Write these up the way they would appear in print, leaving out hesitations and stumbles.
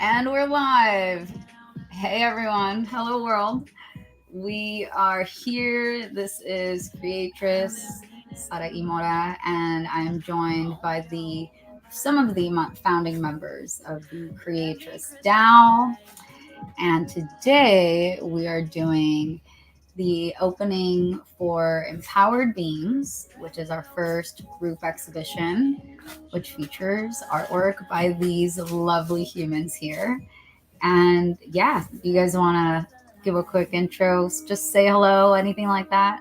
And we're live. Hey everyone. Hello world. We are here. This is Creatress Sara Imora, and I'm joined by the some of the founding members of the Creatress DAO. And today we are doing the opening for Empowered Beings, which is our first group exhibition, which features artwork by these lovely humans here. And yeah, you guys want to give a quick intro? Just say hello, anything like that?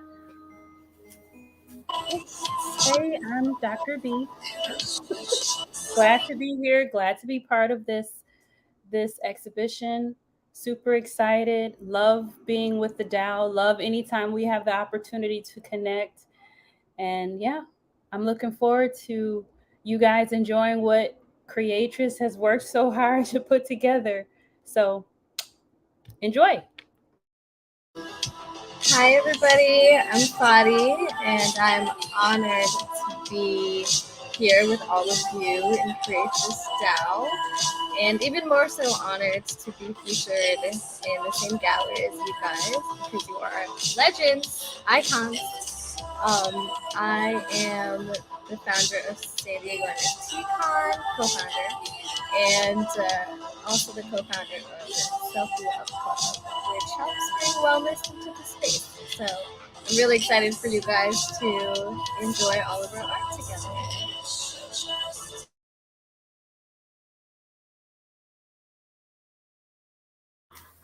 Hey, I'm Dr. B. Glad to be here. Glad to be part of this exhibition. Super excited. Love being with the DAO. Love anytime we have the opportunity to connect. And yeah, I'm looking forward to you guys enjoying what Creatress has worked so hard to put together. So enjoy. Hi everybody, I'm Fadi and I'm honored to be here with all of you and create this DAO, and even more so honored to be featured in the same gallery as you guys because you are legends, icons. I am the founder of San Diego NFT Con, co-founder, and also the co-founder of the Self-Love Club, which helps bring wellness into the space. So I'm really excited for you guys to enjoy all of our art together.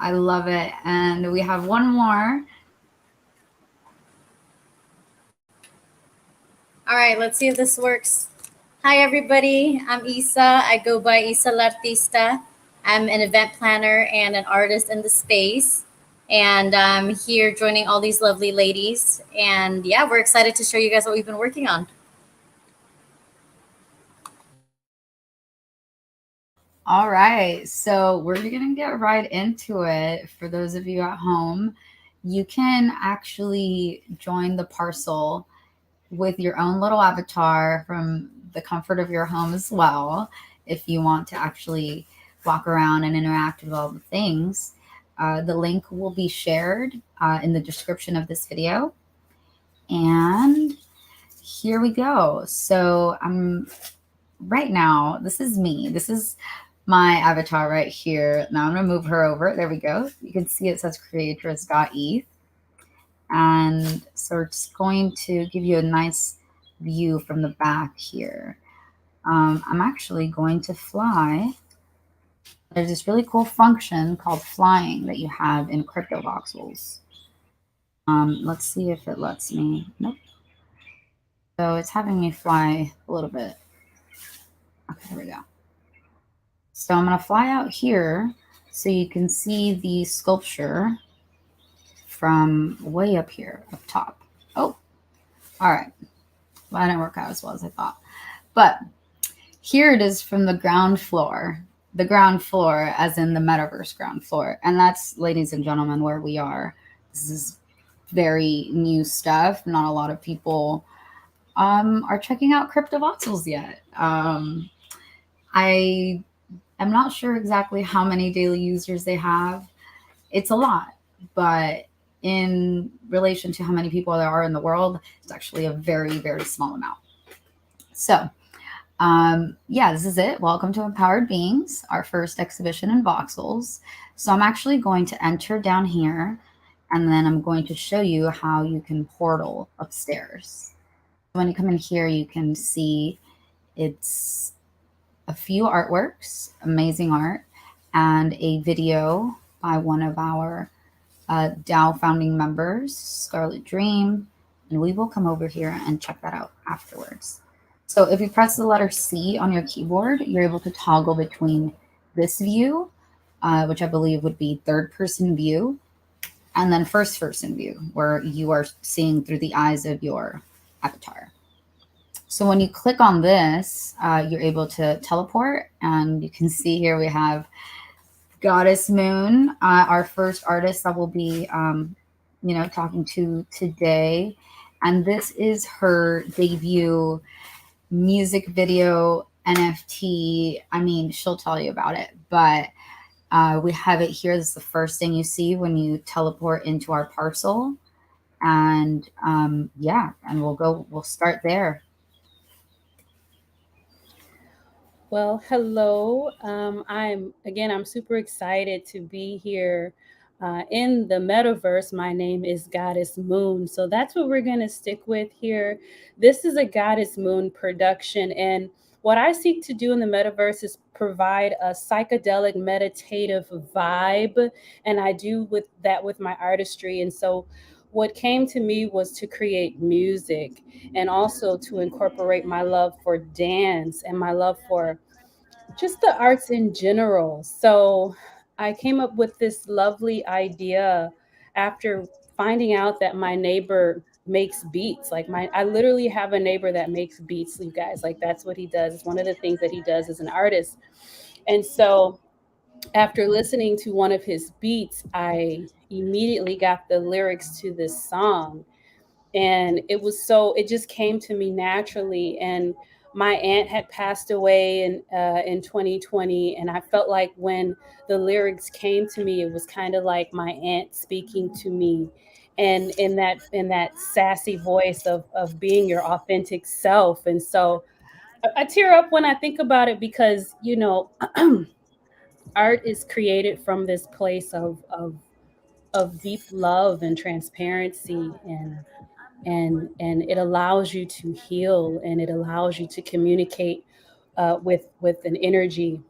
I love it. And we have one more. All right, let's see if this works. Hi everybody, I'm Isa. I go by Isa Lartista. I'm an event planner and an artist in the space. And I'm here joining all these lovely ladies. And yeah, we're excited to show you guys what we've been working on. All right. So we're going to get right into it. For those of you at home, you can actually join the parcel with your own little avatar from the comfort of your home as well, if you want to actually walk around and interact with all the things. The link will be shared in the description of this video. And here we go. So right now, this is me. This is my avatar right here. Now I'm going to move her over. There we go. You can see it says creatress.eth. And so it's going to give you a nice view from the back here. I'm actually going to fly. There's this really cool function called flying that you have in crypto voxels. Let's see if it lets me. Nope. So it's having me fly a little bit. Okay, there we go. So I'm going to fly out here so you can see the sculpture from way up here, up top. Oh, all right. Well, that didn't work out as well as I thought. But here it is from the ground floor as in the metaverse ground floor. And that's, ladies and gentlemen, where we are. This is very new stuff. Not a lot of people are checking out CryptoVoxels yet. I am not sure exactly how many daily users they have. It's a lot, but in relation to how many people there are in the world, it's actually a very, very small amount. So, yeah, this is it. Welcome to Empowered Beings, our first exhibition in voxels. So I'm actually going to enter down here, and then I'm going to show you how you can portal upstairs. When you come in here, you can see it's a few artworks, amazing art, and a video by one of our DAO founding members, Scarlet Dream, and we will come over here and check that out afterwards. So if you press the letter C on your keyboard, you're able to toggle between this view, which I believe would be third-person view, and then first-person view, where you are seeing through the eyes of your avatar. So when you click on this, you're able to teleport, and you can see here we have Goddess Moon, our first artist that we'll be, talking to today. And this is her debut music video NFT. I mean, she'll tell you about it, but we have it here. This is the first thing you see when you teleport into our parcel. And yeah, and we'll start there. Well, hello. I'm super excited to be here in the metaverse. My name is Goddess Moon. So that's what we're going to stick with here. This is a Goddess Moon production. And what I seek to do in the metaverse is provide a psychedelic meditative vibe. And I do with that with my artistry. And so what came to me was to create music and also to incorporate my love for dance and my love for just the arts in general. So I came up with this lovely idea after finding out that my neighbor makes beats. Like I literally have a neighbor that makes beats, you guys. Like that's what he does. It's one of the things that he does as an artist. And so after listening to one of his beats, I immediately got the lyrics to this song, and it just came to me naturally. And my aunt had passed away in 2020, and I felt like when the lyrics came to me, it was kind of like my aunt speaking to me, and in that sassy voice of being your authentic self. And so I tear up when I think about it, because art is created from this place of deep love and transparency, and it allows you to heal, and it allows you to communicate with energy,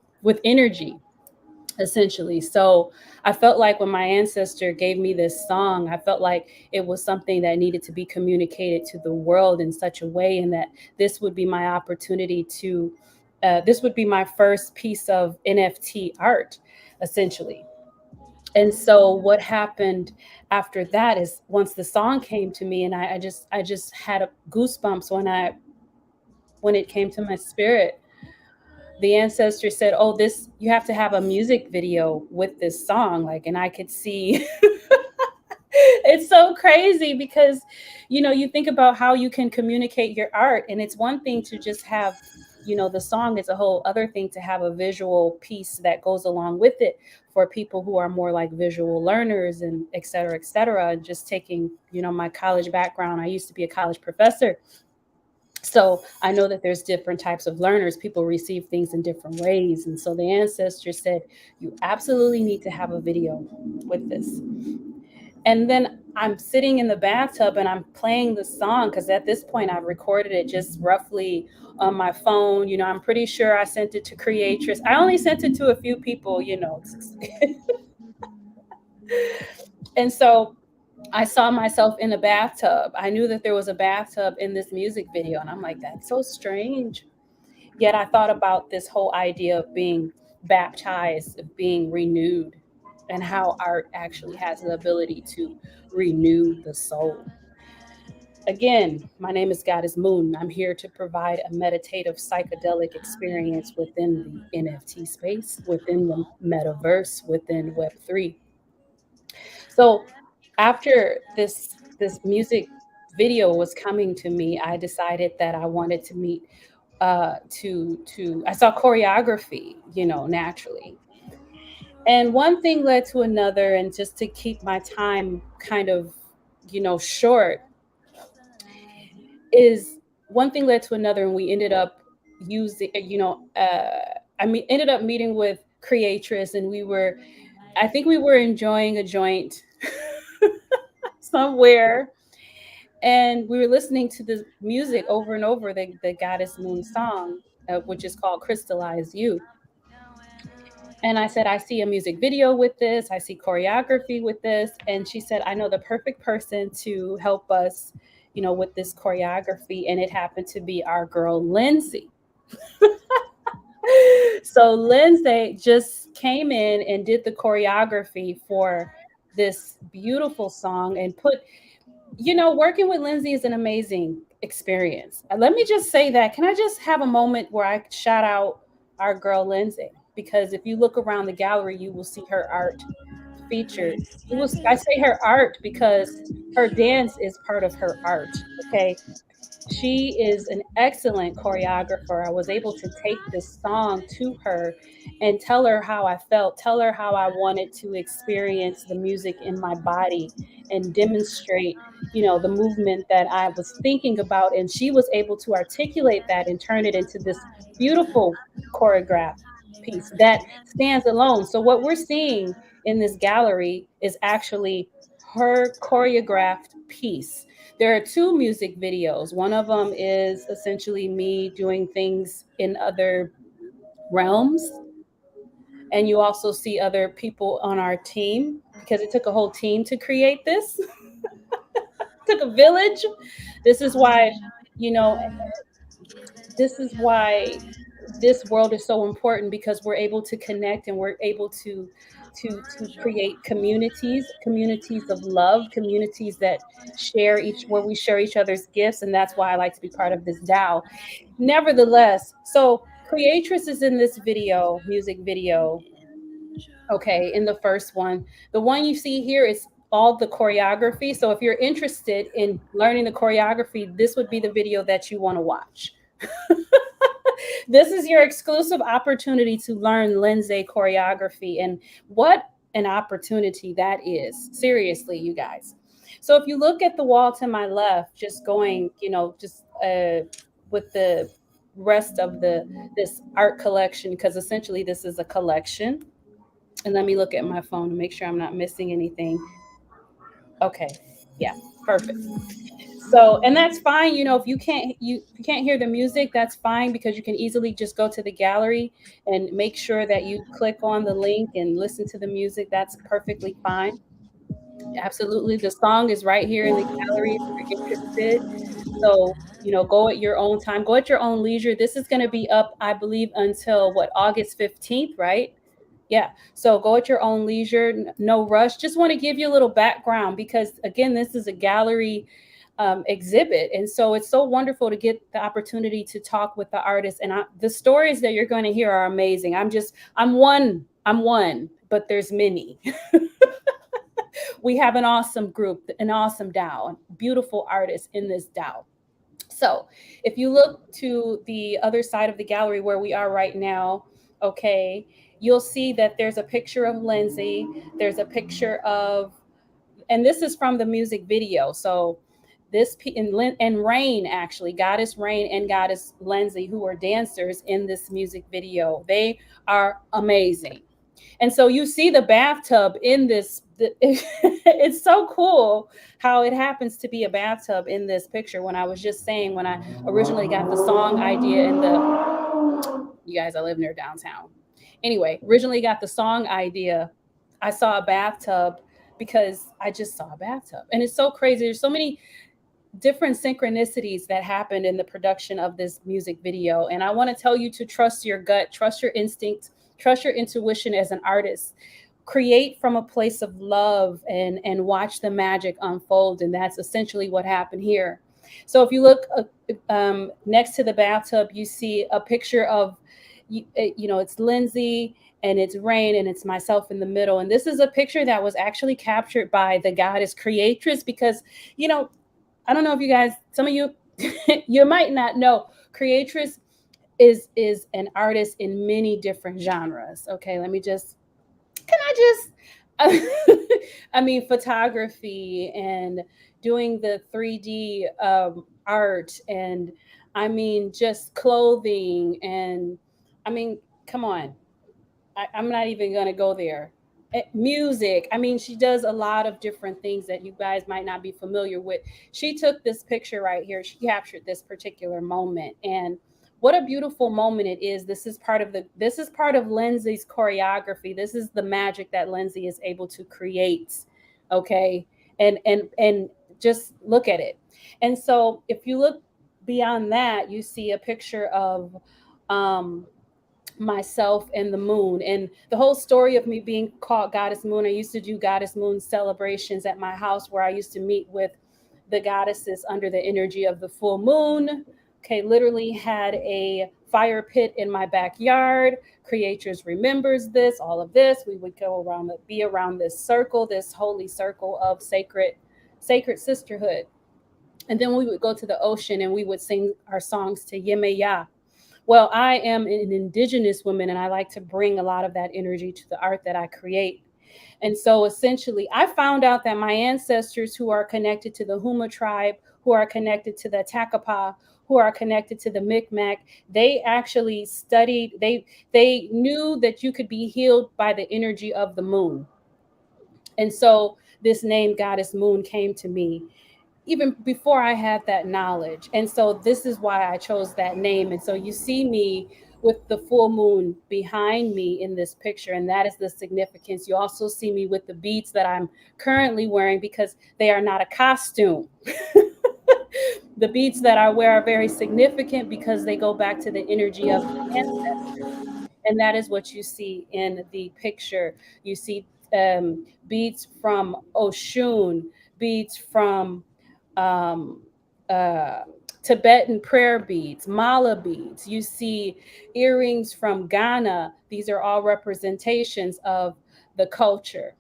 essentially. So I felt like when my ancestor gave me this song, I felt like it was something that needed to be communicated to the world in such a way, and that this would be my opportunity to this would be my first piece of NFT art, essentially. And so what happened after that is, once the song came to me, and I just had a goosebumps when it came to my spirit. The ancestor said, "Oh, this, you have to have a music video with this song." Like, and I could see it's so crazy, because you think about how you can communicate your art, and it's one thing to just have the song. It's a whole other thing to have a visual piece that goes along with it, for people who are more like visual learners, and et cetera, et cetera. And just taking my college background, I used to be a college professor, so I know that there's different types of learners. People receive things in different ways. And so the ancestor said, you absolutely need to have a video with this. And then I'm sitting in the bathtub and I'm playing the song, because at this point I've recorded it just roughly on my phone. I'm pretty sure I sent it to Creatress. I only sent it to a few people. And so I saw myself in a bathtub. I knew that there was a bathtub in this music video. And I'm like, that's so strange. Yet I thought about this whole idea of being baptized, of being renewed, and how art actually has the ability to renew the soul. Again, my name is Goddess Moon. I'm here to provide a meditative psychedelic experience within the NFT space, within the metaverse, within Web3. So after this music video was coming to me, I decided that I wanted to meet to I saw choreography, naturally. And one thing led to another, and just to keep my time kind of, short, is one thing led to another, and we ended up using, ended up meeting with Creatress, and I think we were enjoying a joint somewhere, and we were listening to the music over and over, the Goddess Moon song, which is called Crystallize You. And I said, I see a music video with this, I see choreography with this. And she said, I know the perfect person to help us, with this choreography. And it happened to be our girl, Lindsay. So Lindsay just came in and did the choreography for this beautiful song, and working with Lindsay is an amazing experience. Let me just say that. Can I just have a moment where I shout out our girl, Lindsay? Because if you look around the gallery, you will see her art featured. I say her art because her dance is part of her art. Okay. She is an excellent choreographer. I was able to take this song to her and tell her how I felt, tell her how I wanted to experience the music in my body and demonstrate, the movement that I was thinking about. And she was able to articulate that and turn it into this beautiful choreographed piece that stands alone. So, what we're seeing in this gallery is actually her choreographed piece. There are two music videos. One of them is essentially me doing things in other realms. And you also see other people on our team because it took a whole team to create this. It took a village. This is why, you know, this is why this world is so important because we're able to connect and we're able to create communities of love, communities that share each where we share each other's gifts, and that's why I like to be part of this DAO. Nevertheless, so Creatress is in this video, music video. Okay, in the first one, the one you see here is all the choreography. So if you're interested in learning the choreography, this would be the video that you want to watch. This is your exclusive opportunity to learn Lindsay choreography, and what an opportunity that is. Seriously, you guys. So if you look at the wall to my left, just going, just with the rest of the this art collection, because essentially this is a collection. And let me look at my phone to make sure I'm not missing anything. Okay. Yeah, perfect. So, and that's fine. If you can't hear the music, that's fine because you can easily just go to the gallery and make sure that you click on the link and listen to the music. That's perfectly fine. Absolutely. The song is right here in the gallery if you're interested. So, go at your own time, go at your own leisure. This is going to be up, I believe, until what, August 15th, right? Yeah. So go at your own leisure, no rush. Just want to give you a little background because, again, this is a gallery exhibit. And so it's so wonderful to get the opportunity to talk with the artists. And the stories that you're going to hear are amazing. I'm one, but there's many. We have an awesome group, an awesome DAO, beautiful artists in this DAO. So if you look to the other side of the gallery where we are right now, okay, you'll see that there's a picture of Lindsay. There's a picture of, and this is from the music video. So and Rain, actually, Goddess Rain and Goddess Lindsay, who are dancers in this music video. They are amazing. And so you see the bathtub in this. It's so cool how it happens to be a bathtub in this picture. When I was just saying, when I originally got the song idea and you guys, I live near downtown. Anyway, originally got the song idea, I saw a bathtub because I just saw a bathtub. And it's so crazy. There's so many different synchronicities that happened in the production of this music video. And I want to tell you to trust your gut, trust your instinct, trust your intuition as an artist. Create from a place of love and watch the magic unfold. And that's essentially what happened here. So if you look next to the bathtub, you see a picture of, it's Lindsay and it's Rain and it's myself in the middle. And this is a picture that was actually captured by the goddess Creatress because, I don't know if you guys, some of you, you might not know, Creatress is an artist in many different genres. Okay, can I just, I mean, photography and doing the 3D art, and I mean, just clothing, and I mean, come on, I'm not even going to go there. Music. I mean, she does a lot of different things that you guys might not be familiar with. She took this picture right here. She captured this particular moment, and what a beautiful moment it is. This is part of Lindsay's choreography. This is the magic that Lindsay is able to create. Okay, and just look at it. And so, if you look beyond that, you see a picture of um myself and the moon, and the whole story of me being called Goddess Moon. I used to do Goddess Moon celebrations at my house where I used to meet with the goddesses under the energy of the full moon. Okay, literally had a fire pit in my backyard. Creators remembers this, all of this. We would go around, be around this circle, this holy circle of sacred sisterhood. And then we would go to the ocean and we would sing our songs to Yemeya. Well, I am an indigenous woman and I like to bring a lot of that energy to the art that I create. And so essentially, I found out that my ancestors who are connected to the Huma tribe, who are connected to the Takapa, who are connected to the Micmac, they actually studied, they knew that you could be healed by the energy of the moon. And so this name Goddess Moon came to me even before I had that knowledge. And so this is why I chose that name. And so you see me with the full moon behind me in this picture, and that is the significance. You also see me with the beads that I'm currently wearing because they are not a costume. The beads that I wear are very significant because they go back to the energy of the ancestors. And that is what you see in the picture. You see beads from Oshun, beads from um, uh, Tibetan prayer beads, mala beads. You see earrings from Ghana. These are all representations of the culture.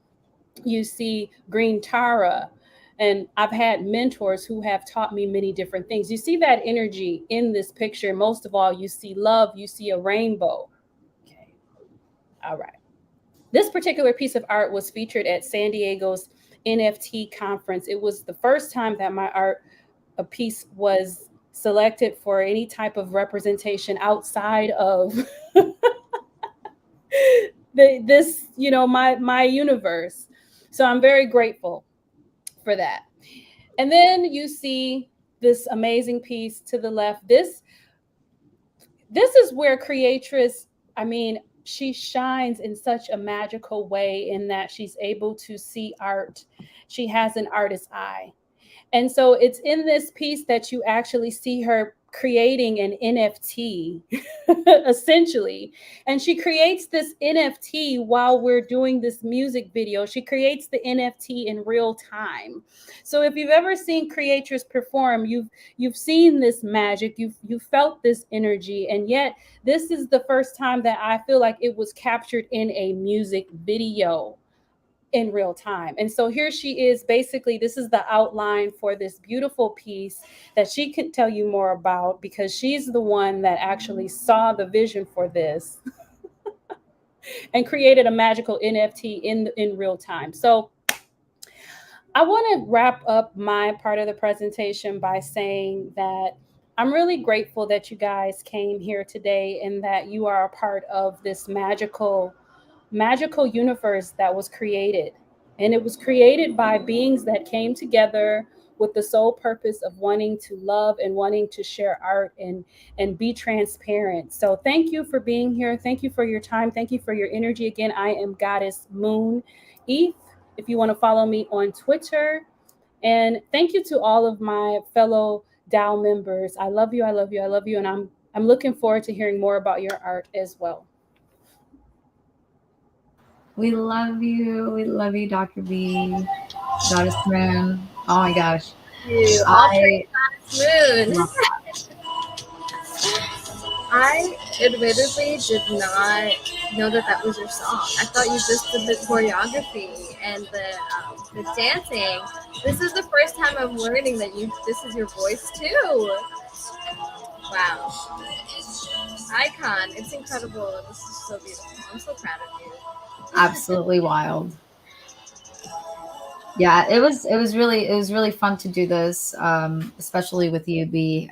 You see green tara. And I've had mentors who have taught me many different things. You see that energy in this picture. Most of all, you see love, you see a rainbow. Okay. All right. This particular piece of art was featured at San Diego's NFT conference. It was the first time that my art, a piece, was selected for any type of representation outside of this, my universe. So I'm very grateful for that. And then you see this amazing piece to the left. This is where creatress, I mean, she shines in such a magical way in that she's able to see art. She has an artist's eye. And so it's in this piece that you actually see her creating an NFT, essentially. And she creates this NFT while we're doing this music video. She creates the NFT in real time. So if you've ever seen creators perform, you've seen this magic, you've felt this energy, and yet this is the first time that I feel like it was captured in a music video in real time. And so here she is. Basically, this is the outline for this beautiful piece that she can tell you more about because she's the one that actually saw the vision for this and created a magical NFT in real time. So I want to wrap up my part of the presentation by saying that I'm really grateful that you guys came here today and that you are a part of this magical universe that was created. And it was created by beings that came together with the sole purpose of wanting to love and wanting to share art and be transparent. So thank you for being here. Thank you for your time. Thank you for your energy. Again, I am Goddess Moon Eth. If you want to follow me on Twitter. And thank you to all of my fellow DAO members. I love you. I love you. I love you. And I'm looking forward to hearing more about your art as well. We love you. We love you, Dr. B. Goddess Moon. Oh my gosh. You all I praise Moon. love I admittedly did not know that that was your song. I thought you just did the choreography and the dancing. This is the first time I'm learning that this is your voice too. Wow, icon! It's incredible. This is so beautiful. I'm so proud of you. absolutely wild. Yeah, it was really fun to do this, especially with you, B.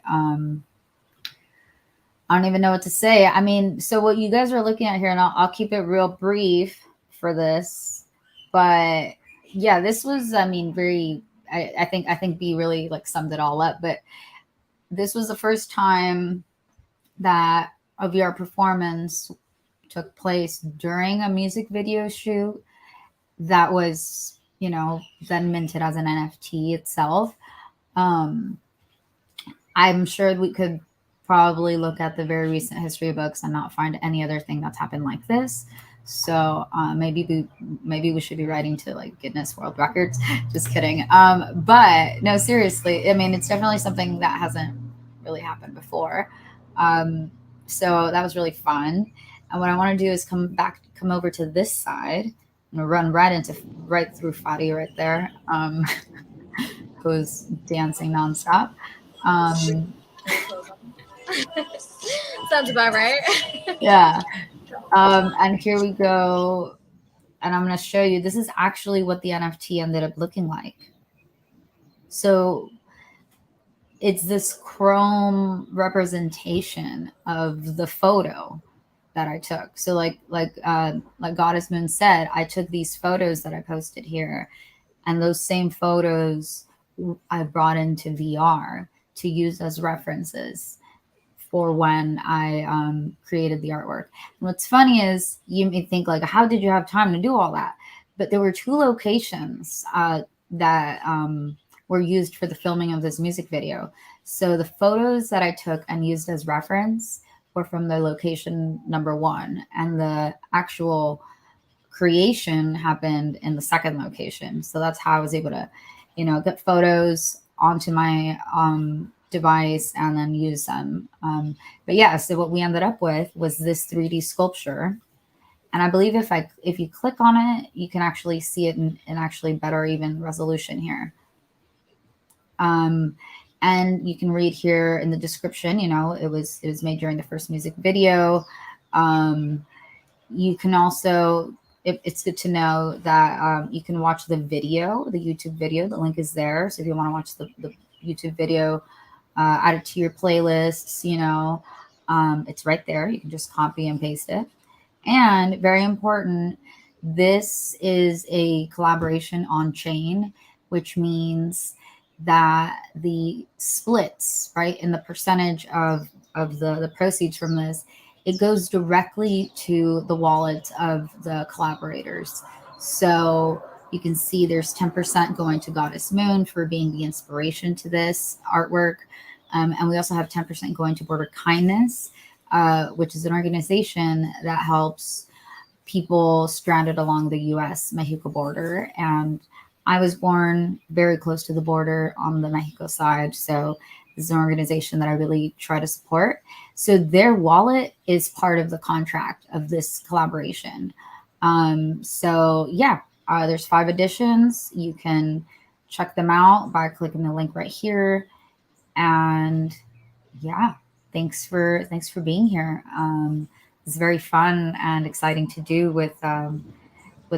I don't even know what to say. I mean, so what you guys are looking at here, and I'll keep it real brief for this, but yeah, this was, I mean, very. I think B really like summed it all up. But this was the first time that a VR performance took place during a music video shoot that was, then minted as an NFT itself. Um, I'm sure we could probably look at the very recent history books and not find any other thing that's happened like this. So maybe we should be writing to like Guinness World Records. Just kidding. But no, seriously, I mean, it's definitely something that hasn't really happened before. Um, so that was really fun. And what I want to do is come over to this side and run right through Fadi right there. who's dancing nonstop. Um, Very close on. Sounds about right. yeah. And here we go. And I'm going to show you. This is actually what the NFT ended up looking like. So it's this chrome representation of the photo that I took. So like Goddess Moon said, I took these photos that I posted here, and those same photos I brought into VR to use as references for when I created the artwork. And what's funny is you may think like, how did you have time to do all that? But there were two locations that were used for the filming of this music video. So the photos that I took and used as reference were from the location number one, and the actual creation happened in the second location. So that's how I was able to, get photos onto my device and then use them. But yeah, so what we ended up with was this 3D sculpture. And I believe if you click on it, you can actually see it in actually better even resolution here. Um, and you can read here in the description, it was made during the first music video. Um, you can also, it's good to know that you can watch the video, the YouTube video. The link is there. So if you want to watch the YouTube video, add it to your playlists, it's right there. You can just copy and paste it. And very important, this is a collaboration on chain, which means that the splits, right, in the percentage of the proceeds from this, it goes directly to the wallets of the collaborators. So you can see there's 10% going to Goddess Moon for being the inspiration to this artwork. And we also have 10% going to Border Kindness, which is an organization that helps people stranded along the US Mexico border. And I was born very close to the border on the Mexico side. So this is an organization that I really try to support. So their wallet is part of the contract of this collaboration. So yeah, there's 5 editions. You can check them out by clicking the link right here. And yeah, thanks for being here. It's very fun and exciting to do with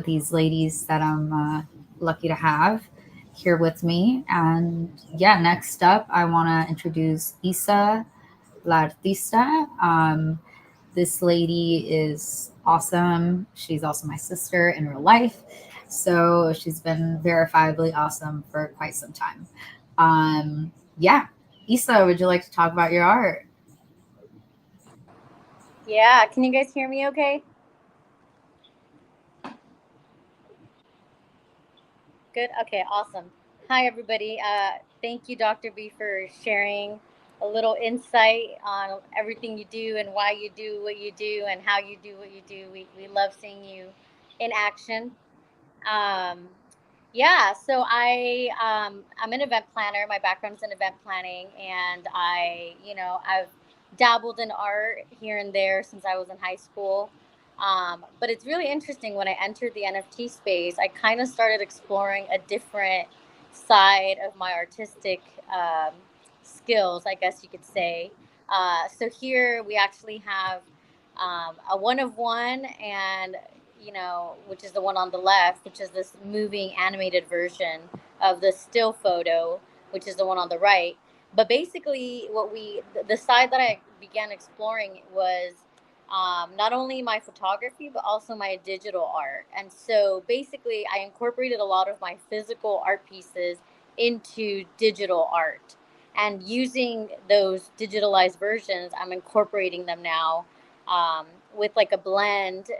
these ladies that I'm lucky to have here with me. And yeah, next up, I want to introduce Isa La Artista. This lady is awesome. She's also my sister in real life. So she's been verifiably awesome for quite some time. Yeah. Isa, would you like to talk about your art? Yeah, can you guys hear me okay? Good. Okay, awesome. Hi, everybody. Thank you, Dr. B, for sharing a little insight on everything you do and why you do what you do and how you do what you do. We love seeing you in action. Um, yeah, so I'm an event planner. My background's in event planning, and I've dabbled in art here and there since I was in high school. But it's really interesting when I entered the NFT space. I kind of started exploring a different side of my artistic skills, I guess you could say. So here we actually have a one of one, and which is the one on the left, which is this moving animated version of the still photo, which is the one on the right. But basically, the side that I began exploring was not only my photography, but also my digital art. And so basically, I incorporated a lot of my physical art pieces into digital art. And using those digitalized versions, I'm incorporating them now with like a blend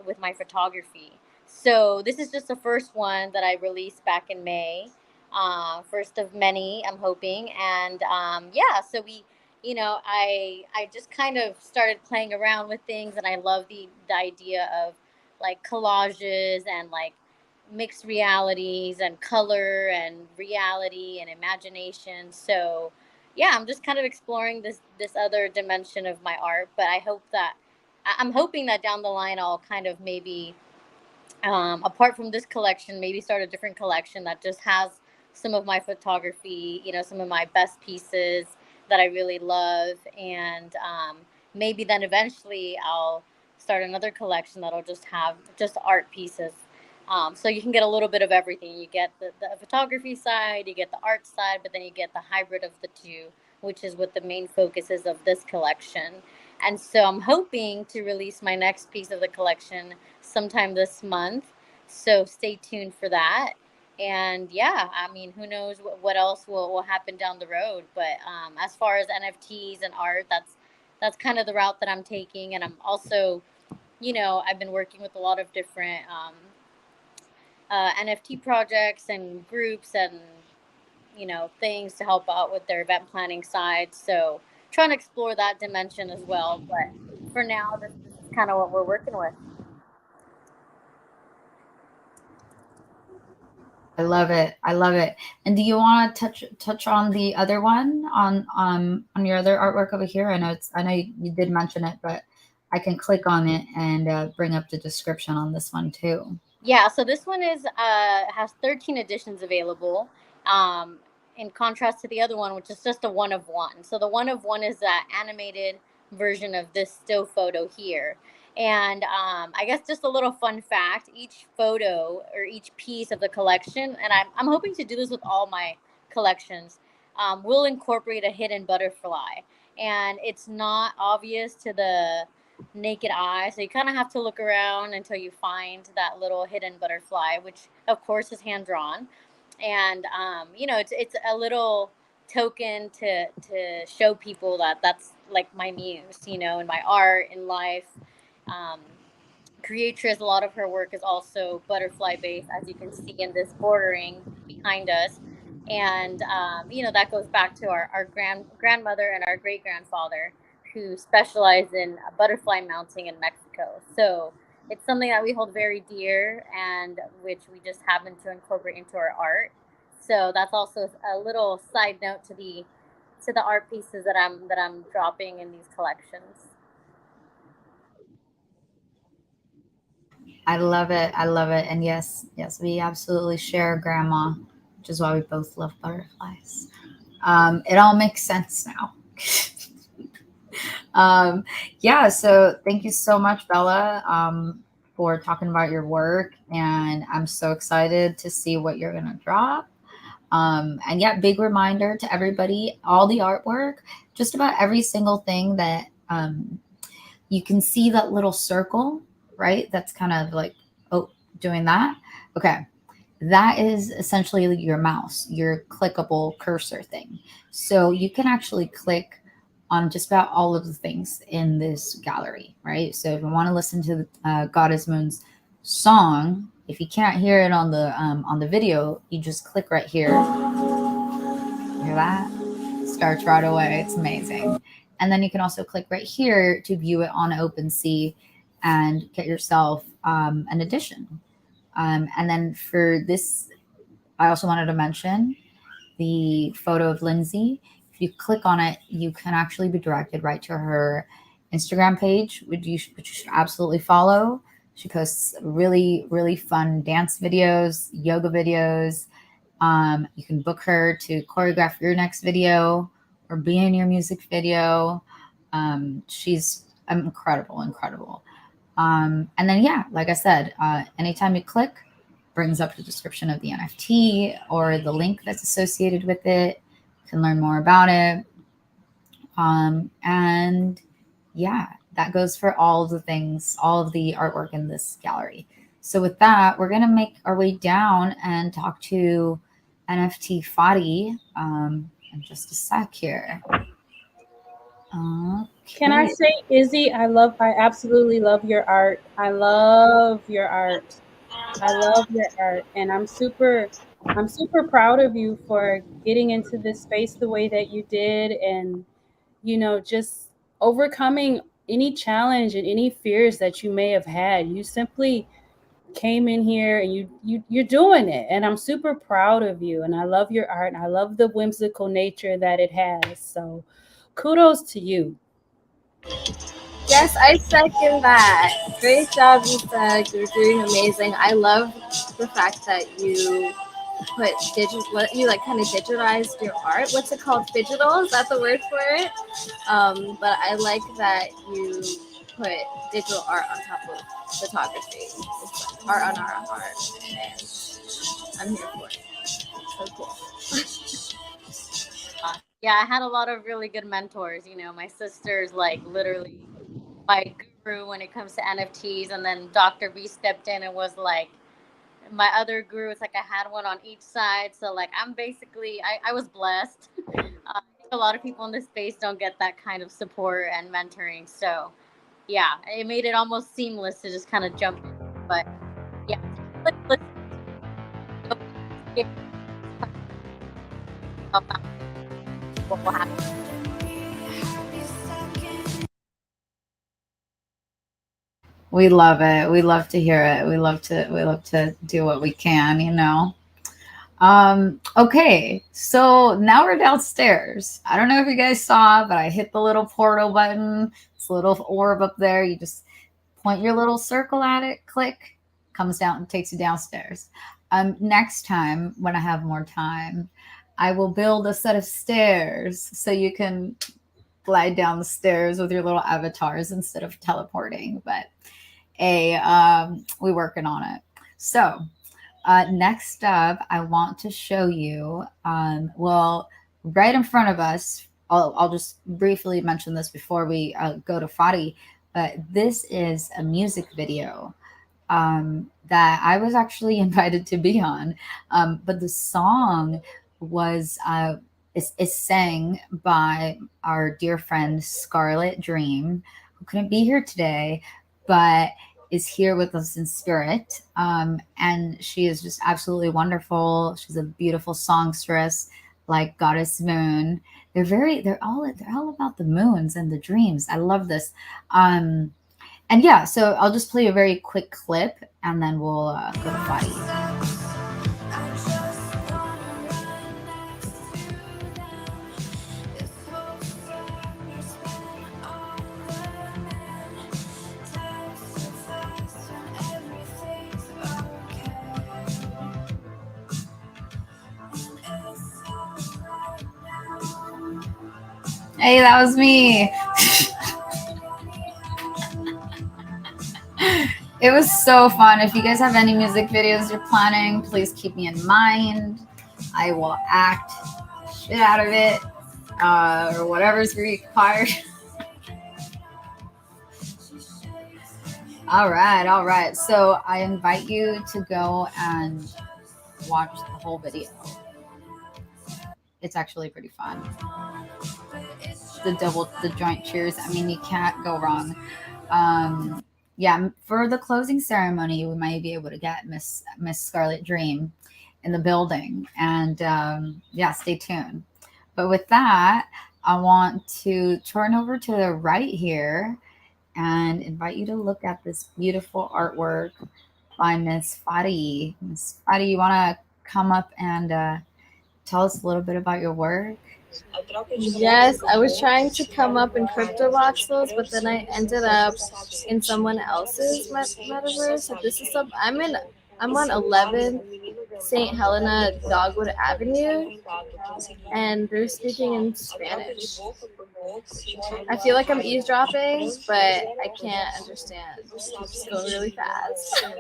with my photography. So this is just the first one that I released back in May. First of many, I'm hoping. And yeah, so I just kind of started playing around with things, and I love the idea of like collages and like mixed realities and color and reality and imagination. So yeah, I'm just kind of exploring this other dimension of my art, but I'm hoping that down the line I'll kind of maybe apart from this collection, maybe start a different collection that just has some of my photography, some of my best pieces that I really love. And maybe then eventually I'll start another collection that'll just have just art pieces. So you can get a little bit of everything. You get the photography side, you get the art side, but then you get the hybrid of the two, which is what the main focus is of this collection. And so I'm hoping to release my next piece of the collection sometime this month. So stay tuned for that. And yeah, I mean, who knows what else will happen down the road. But as far as NFTs and art, that's kind of the route that I'm taking. And I'm also, I've been working with a lot of different NFT projects and groups and things to help out with their event planning side. So trying to explore that dimension as well. But for now, this is kind of what we're working with. I love it. I love it. And do you want to touch on the other one on your other artwork over here? I know you did mention it, but I can click on it and bring up the description on this one too. Yeah, so this one is has 13 editions available. Um, in contrast to the other one, which is just a one of one. So the one of one is that animated version of this still photo here. And I guess just a little fun fact: each photo or each piece of the collection, and I'm hoping to do this with all my collections, will incorporate a hidden butterfly, and it's not obvious to the naked eye. So you kind of have to look around until you find that little hidden butterfly, which of course is hand drawn. And it's a little token to show people that that's like my muse, in my art in life. Um, Creatress, a lot of her work is also butterfly based, as you can see in this bordering behind us. And, that goes back to our grandmother and our great grandfather who specialized in butterfly mounting in Mexico. So it's something that we hold very dear and which we just happen to incorporate into our art. So that's also a little side note to the art pieces that I'm dropping in these collections. I love it. I love it. And yes, yes, we absolutely share grandma, which is why we both love butterflies. It all makes sense now. um, yeah, so thank you so much, Bella, for talking about your work. And I'm so excited to see what you're going to drop. And yeah, big reminder to everybody, all the artwork, just about every single thing that you can see that little circle, right? That's kind of like, oh, doing that. Okay. That is essentially your mouse, your clickable cursor thing. So you can actually click on just about all of the things in this gallery, right? So if you want to listen to Goddess Moon's song, if you can't hear it on the video, you just click right here. Hear that? Starts right away. It's amazing. And then you can also click right here to view it on OpenSea and get yourself an edition. And then for this, I also wanted to mention the photo of Lindsay. If you click on it, you can actually be directed right to her Instagram page, which you should absolutely follow. She posts really, really fun dance videos, yoga videos. You can book her to choreograph your next video or be in your music video. She's incredible, incredible. And then, yeah, like I said, anytime you click, brings up the description of the NFT or the link that's associated with it. You can learn more about it. And yeah, that goes for all of the things, all of the artwork in this gallery. So with that, we're going to make our way down and talk to NFT Fadi in just a sec here. Okay. Can I say, Izzy, I absolutely love your art. I love your art. I love your art. And I'm super proud of you for getting into this space the way that you did and, just overcoming any challenge and any fears that you may have had. You simply came in here and you're doing it. And I'm super proud of you. And I love your art and I love the whimsical nature that it has. So kudos to you. Yes, I second that. Great job, Lisa. You're doing amazing. I love the fact that you put what you like kind of digitized your art. What's it called? Digital? Is that the word for it? But I like that you put digital art on top of photography. It's like art on art on art, and I'm here for it. So cool. Yeah, I had a lot of really good mentors. You know, my sister's like literally my guru when it comes to NFTs, and then Dr. B stepped in and was like my other guru. It's like I had one on each side. So like I'm basically I was blessed. I think a lot of people in this space don't get that kind of support and mentoring. So yeah, it made it almost seamless to just kind of jump in. But yeah, like listen to it. Don't be scared to ask questions. Help out there. What will happen? We love it. We love to hear it. We love to do what we can, you know. Okay, so now we're downstairs. I don't know if you guys saw, but I hit the little portal button. It's a little orb up there. You just point your little circle at it, click, comes down and takes you downstairs. Next time, when I have more time, I will build a set of stairs so you can glide down the stairs with your little avatars instead of teleporting. But we're working on it. So next up, I want to show you, well, right in front of us, I'll just briefly mention this before we go to Fadi, but this is a music video that I was actually invited to be on. But the song was is sang by our dear friend Scarlet Dream, who couldn't be here today, but is here with us in spirit. And she is just absolutely wonderful. She's a beautiful songstress, like Goddess Moon. They're all about the moons and the dreams. I love this. And yeah, so I'll just play a very quick clip and then we'll go to Fadi. Hey, that was me. It was so fun. If you guys have any music videos you're planning, please keep me in mind. I will act shit out of it or whatever's required. All right, all right. So I invite you to go and watch the whole video. It's actually pretty fun. The joint cheers. I mean, you can't go wrong. Yeah, for the closing ceremony, we might be able to get Miss Scarlet Dream in the building, and yeah, stay tuned. But with that, I want to turn over to the right here and invite you to look at this beautiful artwork by Miss Fadi. Miss Fadi, you want to come up and tell us a little bit about your work? Yes, I was trying to come up in crypto voxels, but then I ended up in someone else's metaverse. So this is some. I'm on 11 St. Helena Dogwood Avenue, and they're speaking in Spanish. I feel like I'm eavesdropping, but I can't understand. It's going really fast. I'm trying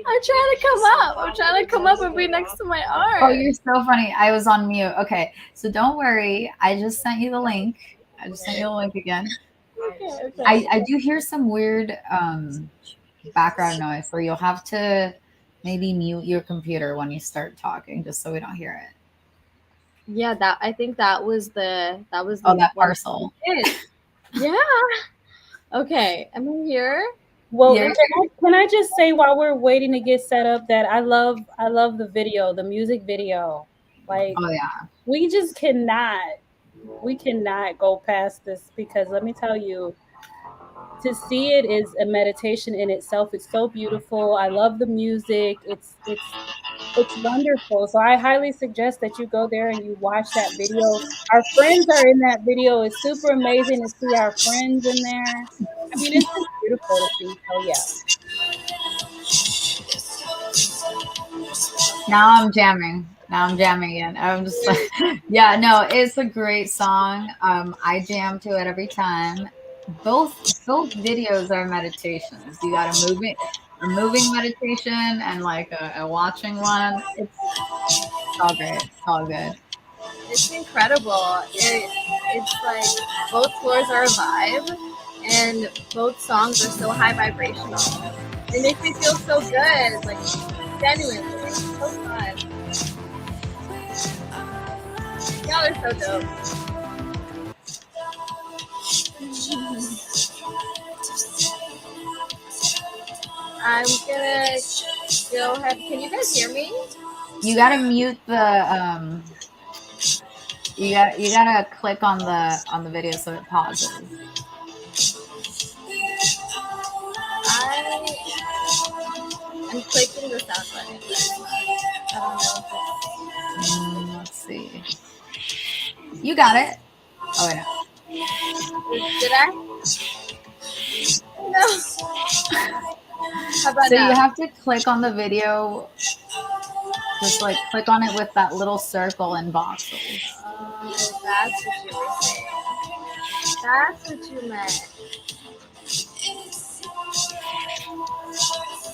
to come up. I'm trying to come up and be next to my art. Oh, you're so funny. I was on mute. Okay, so don't worry. I just sent you the link. I just sent you the link again. Okay. I do hear some weird background noise, so you'll have to maybe mute your computer when you start talking, just so we don't hear it. Yeah, I think that was the Oh, that parcel. Yeah. Okay, I'm in here. Well, Yeah. can I just say while we're waiting to get set up that I love the video, the music video. Like, Oh yeah. we cannot go past this, because let me tell you, to see it is a meditation in itself. It's so beautiful. I love the music. It's wonderful. So I highly suggest that you go there and you watch that video. Our friends are in that video. It's super amazing to see our friends in there. I mean, it's just beautiful to see. So yeah. Now I'm jamming. Now I'm jamming again. I'm just like, yeah, no, it's a great song. I jam to it every time. Both videos are meditations. You got a moving meditation and like a watching one. It's all great. It's all good. It's incredible. It's like both floors are a vibe, and both songs are so high vibrational. It makes me feel so good, like genuinely. It's so fun. Y'all are so dope. I'm gonna go ahead. Can you guys hear me? You gotta mute the you gotta click on the video so it pauses. I'm clicking the sound button. I don't know if Let's see. You got it. Oh wait, no. did I? No. How about So now? you have to click on the video. Just like click on it with that little circle and voxels. Oh, that's what you were saying. That's what you meant.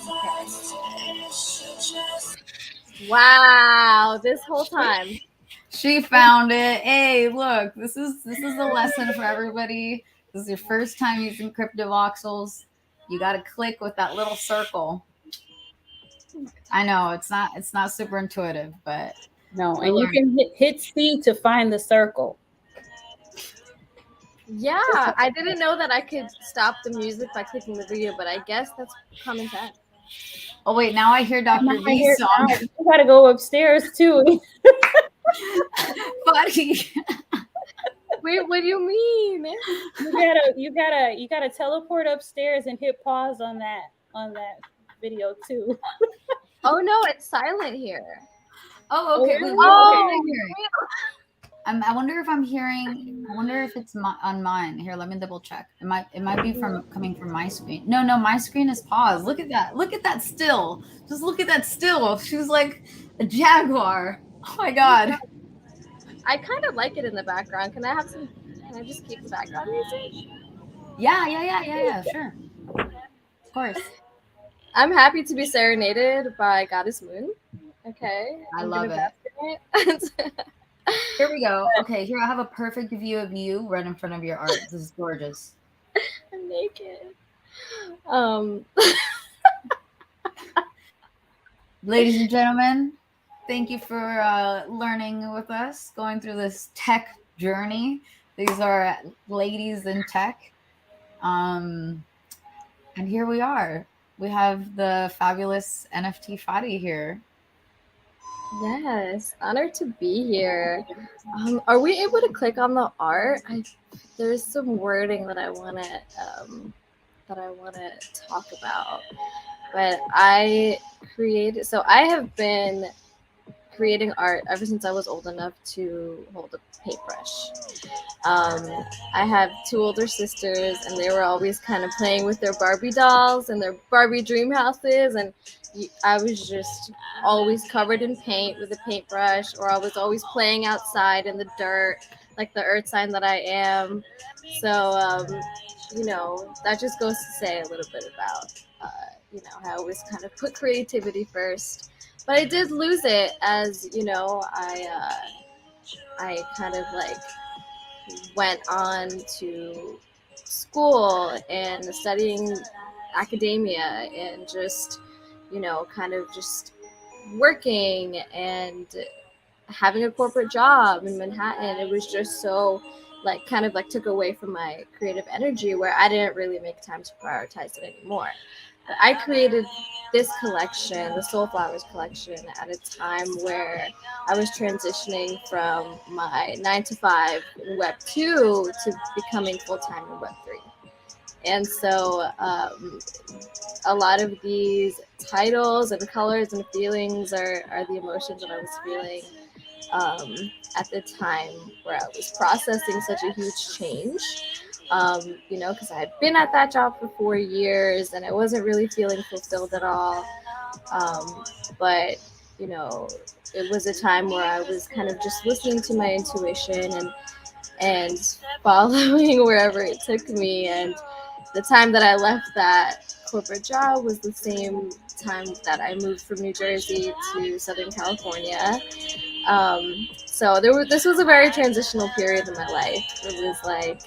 Okay. Wow, this whole time. She found it. Hey, look, this is a lesson for everybody. This is your first time using CryptoVoxels. You got to click with that little circle. I know it's not super intuitive, but No, and you can hit C to find the circle. Yeah, I didn't know that I could stop the music by clicking the video, but I guess that's common sense. Oh wait, now I hear Dr. V's song. You gotta go upstairs too. Buddy. Wait, what do you mean? You gotta teleport upstairs and hit pause on that video too. Oh no, it's silent here. Oh, okay. Wait, Oh, I wonder if I'm hearing. I wonder if it's on mine. Here, let me double check. It might be coming from my screen. No, my screen is paused. Look at that. Look at that still. Just look at that still. She was like a jaguar. Oh my god. I kind of like it in the background. Can I just keep the background music? Yeah. Sure. Of course. I'm happy to be serenaded by Goddess Moon. Okay. I love it. Here we go. Okay, here I have a perfect view of you right in front of your art. This is gorgeous. I'm naked. Ladies and gentlemen, thank you for learning with us, going through this tech journey. These are ladies in tech. And here we are. We have the fabulous NFT Fadi here. Yes, honored to be here. Are we able to click on the art? There's some wording that I want to talk about, but I have been creating art ever since I was old enough to hold a paintbrush. I have two older sisters, and they were always kind of playing with their Barbie dolls and their Barbie dream houses, and I was just always covered in paint with a paintbrush, or I was always playing outside in the dirt, like the earth sign that I am. So, that just goes to say a little bit about, how I always kind of put creativity first. But I did lose it as, I kind of like went on to school and studying academia and just, kind of just working and having a corporate job in Manhattan. It was just so kind of took away from my creative energy, where I didn't really make time to prioritize it anymore. But I created this collection, the Soul Flowers collection, at a time where I was transitioning from my 9 to 5 in Web 2 to becoming full-time in Web 3. And so a lot of these titles and colors and feelings are the emotions that I was feeling at the time where I was processing such a huge change. Because I had been at that job for 4 years and I wasn't really feeling fulfilled at all. But you know, it was a time where I was kind of just listening to my intuition and following wherever it took me. And the time that I left that corporate job was the same time that I moved from New Jersey to Southern California. So this was a very transitional period in my life. It was like,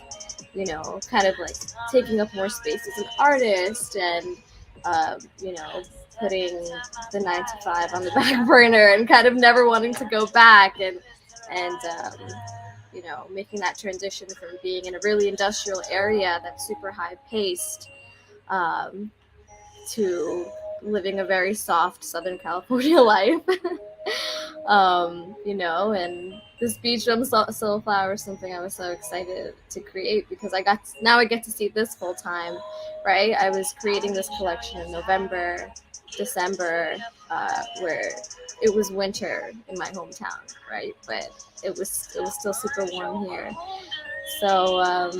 you know, kind of like taking up more space as an artist and, you know, putting the 9 to 5 on the back burner and kind of never wanting to go back and you know, making that transition from being in a really industrial area that's super high paced um, to living a very soft Southern California life. You know, and this beach drum soulflower is something I was so excited to create because now I get to see this full time, right? I was creating this collection in November, December, where it was winter in my hometown, right? But it was still super warm here. So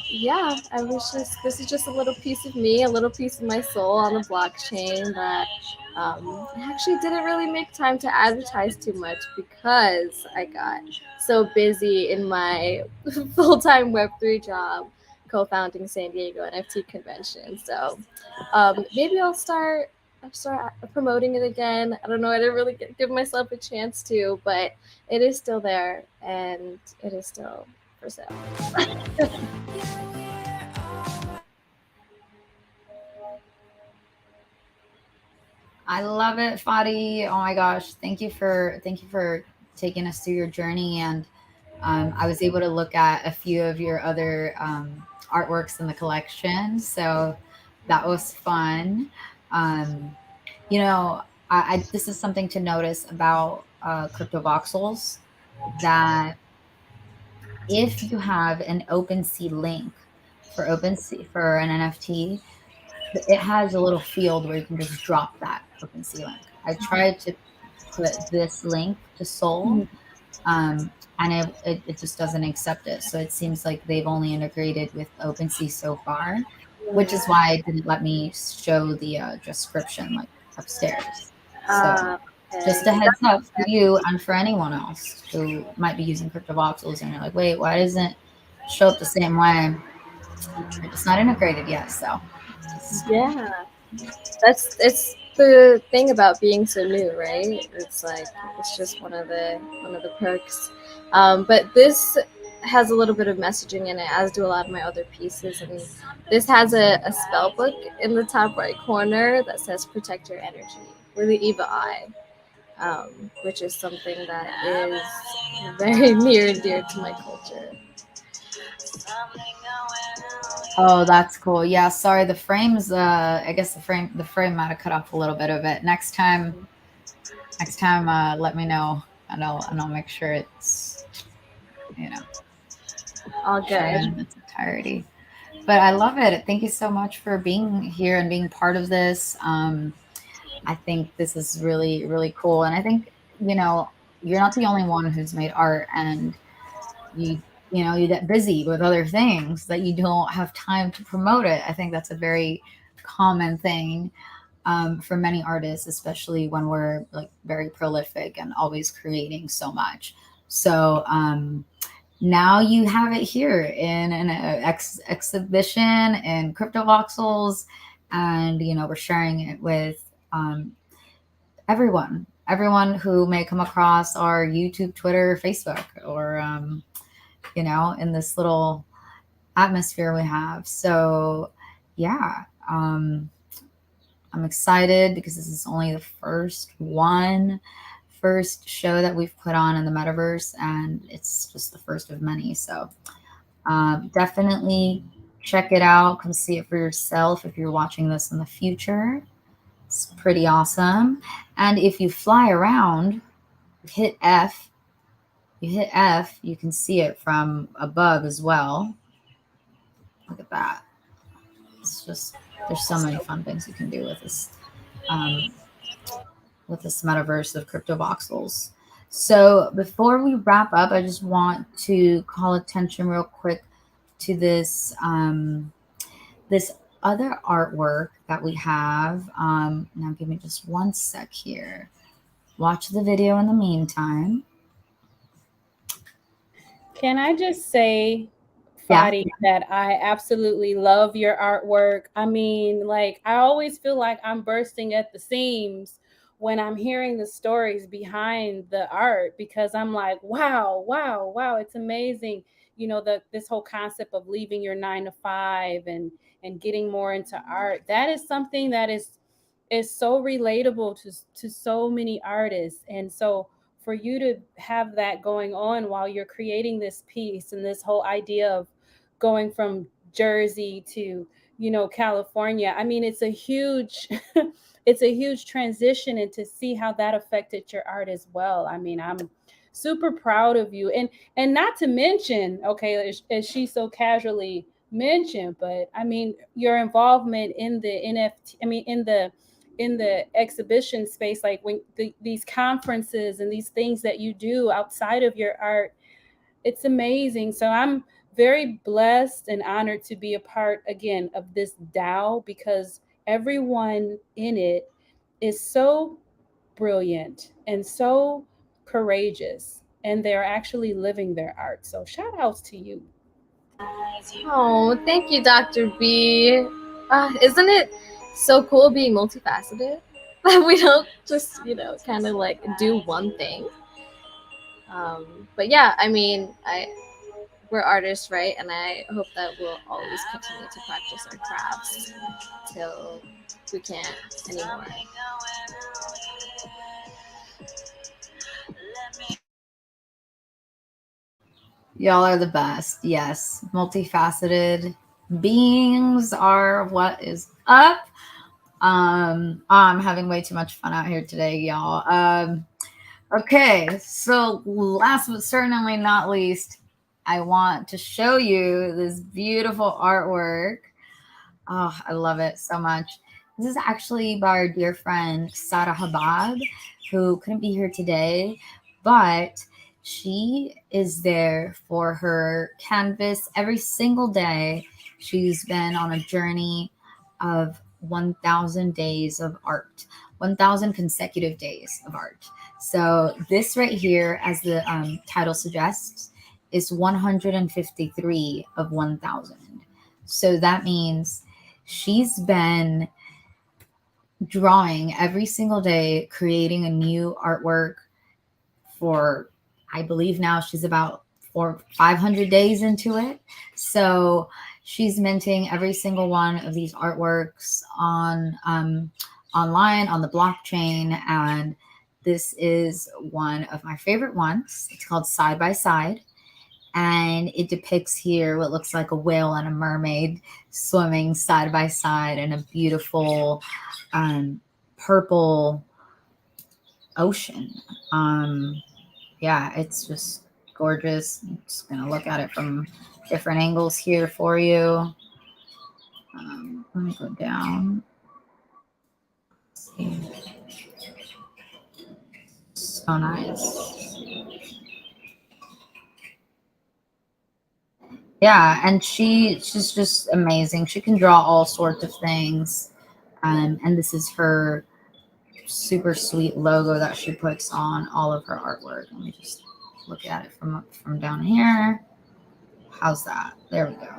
yeah, I was just this is just a little piece of me, a little piece of my soul on the blockchain that I actually didn't really make time to advertise too much because I got so busy in my full-time Web3 job co-founding San Diego NFT convention. So maybe I'll start promoting it again. I don't know. I didn't really give myself a chance to, but it is still there and it is still for sale. I love it, Fadi. Oh my gosh, thank you for taking us through your journey, and I was able to look at a few of your other artworks in the collection, so that was fun. Um, you know, this is something to notice about crypto voxels, that if you have an OpenSea link for OpenSea for an NFT, it has a little field where you can just drop that OpenSea link. I tried to put this link to Soul, and it just doesn't accept it. So it seems like they've only integrated with OpenSea so far, which is why it didn't let me show the description like upstairs. So just a Okay. heads up for you and for anyone else who might be using CryptoVoxels and you're like, wait, why doesn't it show up the same way? It's not integrated yet. So just Yeah, that's it's the thing about being so new, right? It's like it's just one of the perks. But this has a little bit of messaging in it, as do a lot of my other pieces. And this has a spell book in the top right corner that says "Protect Your Energy" with the Eva Eye, which is something that is very near and dear to my culture. oh, that's cool. Yeah, sorry, the frames I guess the frame might have cut off a little bit of it. Next time let me know and I'll make sure it's you know All showing good. in its entirety. But I love it. Thank you so much for being here and being part of this. I think this is really, really cool. And I think, you're not the only one who's made art, and you get busy with other things that you don't have time to promote it. I think that's a very common thing for many artists, especially when we're like very prolific and always creating so much. So, now you have it here in an exhibition in crypto voxels, and we're sharing it with everyone who may come across our YouTube, Twitter, Facebook, or in this little atmosphere we have. So yeah, I'm excited because this is only the first show that we've put on in the metaverse, and it's just the first of many. So definitely check it out. Come see it for yourself if you're watching this in the future. It's pretty awesome. And if you fly around, hit F. You hit F, you can see it from above as well. Look at that. It's just there's so many fun things you can do um, with this metaverse of crypto voxels. So before we wrap up, I just want to call attention real quick to this other artwork that we have. Now, give me just one sec here. watch the video in the meantime. Can I just say, Yeah. Fadi, that I absolutely love your artwork. I mean, like, I always feel like I'm bursting at the seams when I'm hearing the stories behind the art because I'm like, wow, wow, wow, it's amazing. You know, this whole concept of leaving your 9 to 5 and getting more into art. That is something that is so relatable to so many artists. And so for you to have that going on while you're creating this piece and this whole idea of going from Jersey to, you know, California, I mean, it's a huge it's a huge transition, and to see how that affected your art as well. I mean, I'm super proud of you. And not to mention, okay, as she so casually mentioned, but I mean, your involvement in the NFT, I mean, in the exhibition space, like when these conferences and these things that you do outside of your art, it's amazing. So I'm very blessed and honored to be a part again of this DAO, because everyone in it is so brilliant and so courageous, and they're actually living their art. So shout outs to you. Oh, thank you, Dr. B. Isn't it so cool being multifaceted? We don't just, kind of like do one thing. But yeah, I mean, we're artists, right? And I hope that we'll always continue to practice our crafts till we can't anymore. Y'all are the best. Yes. Multifaceted beings are what is up. I'm having way too much fun out here today, y'all. Okay, so last but certainly not least, I want to show you this beautiful artwork. Oh, I love it so much. This is actually by our dear friend Sarah Habab, who couldn't be here today, but she is there for her canvas every single day. She's been on a journey of 1,000 days of art, 1,000 consecutive days of art. So, this right here, as the title suggests, is 153 of 1,000. So, that means she's been drawing every single day, creating a new artwork for, I believe now she's about 500 days into it. So she's minting every single one of these artworks on online on the blockchain, and this is one of my favorite ones. It's called Side by Side, and it depicts here what looks like a whale and a mermaid swimming side by side in a beautiful purple ocean. Yeah, it's just gorgeous. I'm just gonna look at it from different angles here for you. Let me go down. Let's see. So nice. Yeah, and she's just amazing. She can draw all sorts of things. And this is her super sweet logo that she puts on all of her artwork. Let me just look at it from down here. How's that? There we go.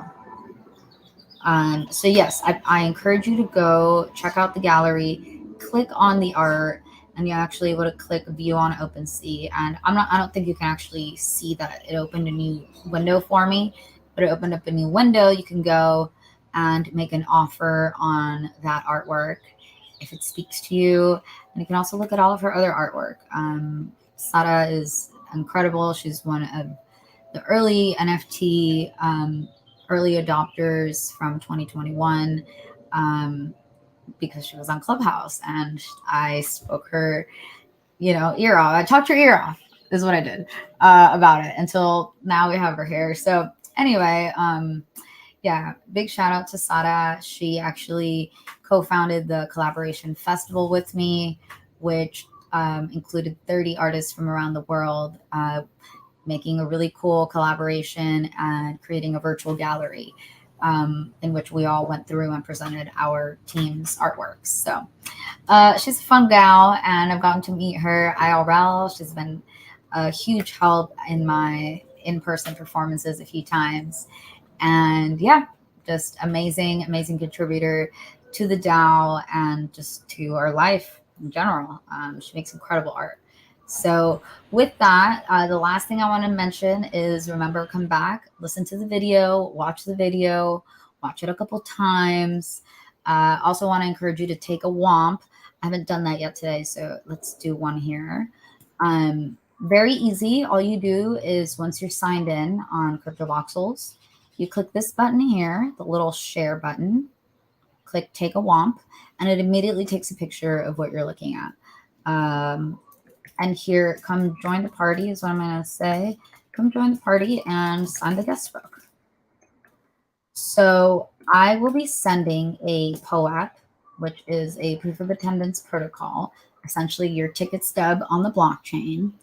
So yes, I encourage you to go check out the gallery, click on the art, and you're actually able to click view on OpenSea. And I don't think you can actually see that it opened a new window for me, but it opened up a new window. You can go and make an offer on that artwork if it speaks to you. And you can also look at all of her other artwork. Sara is incredible. She's one of the early NFT early adopters from 2021, because she was on Clubhouse and I spoke her, ear off. I talked her ear off is what I did about it until now we have her here. So anyway, yeah, big shout out to Sada. She actually co-founded the collaboration festival with me, which included 30 artists from around the world, making a really cool collaboration and creating a virtual gallery. in which we all went through and presented our team's artworks. So she's a fun gal, and I've gotten to meet her IRL. She's been a huge help in my in-person performances a few times. And yeah, just amazing, amazing contributor to the DAO and just to our life in general. She makes incredible art. So with that, the last thing I want to mention is remember, come back, listen to the video, watch it a couple times. Also want to encourage you to take a WOMP. I haven't done that yet today, so let's do one here. Very easy. All you do is once you're signed in on CryptoVoxels, you click this button here, the little share button, click take a WOMP, and it immediately takes a picture of what you're looking at. And here, come join the party is what I'm going to say. Come join the party and sign the guest book. So I will be sending a POAP, which is a proof of attendance protocol, essentially your ticket stub on the blockchain,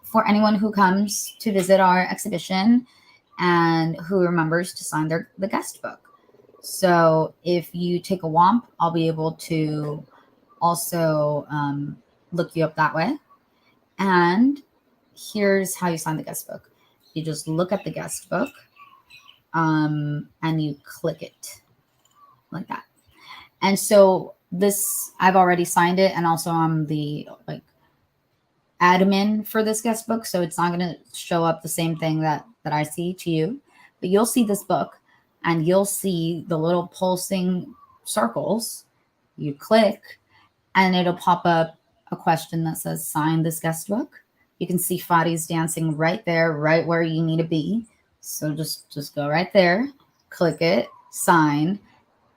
for anyone who comes to visit our exhibition and who remembers to sign the guest book. So if you take a WOMP, I'll be able to also look you up that way. And here's how you sign the guest book. You just look at the guest book and you click it like that. And so this, I've already signed it, and also I'm the admin for this guest book, so it's not going to show up the same thing that I see to you, but you'll see this book and you'll see the little pulsing circles. You click and it'll pop up a question that says sign this guest book. You can see Fadi's dancing right there, right where you need to be. So just go right there, click it, sign,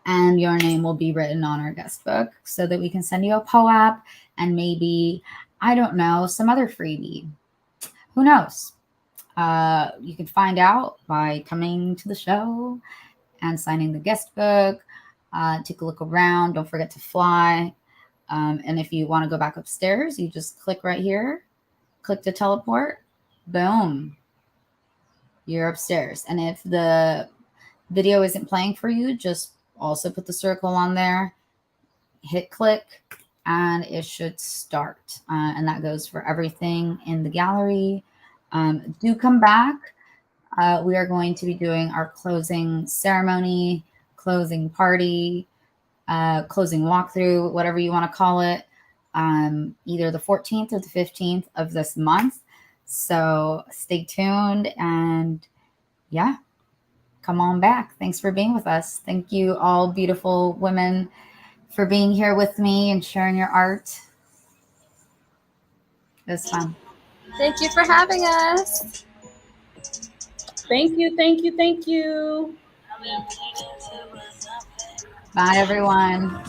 and your name will be written on our guest book so that we can send you a POAP and maybe, I don't know, some other freebie. Who knows? You can find out by coming to the show and signing the guest book. Take a look around. Don't forget to fly. And if you want to go back upstairs, you just click right here, click to teleport, boom, you're upstairs. And if the video isn't playing for you, just also put the circle on there, hit click, and it should start. And that goes for everything in the gallery. Do come back. We are going to be doing our closing ceremony, closing party, closing walkthrough, whatever you want to call it, either the 14th or the 15th of this month. So stay tuned, and yeah, come on back. Thanks for being with us. Thank you all beautiful women for being here with me and sharing your art. It was fun. Thank you for having us. Thank you, thank you, thank you. Bye, everyone.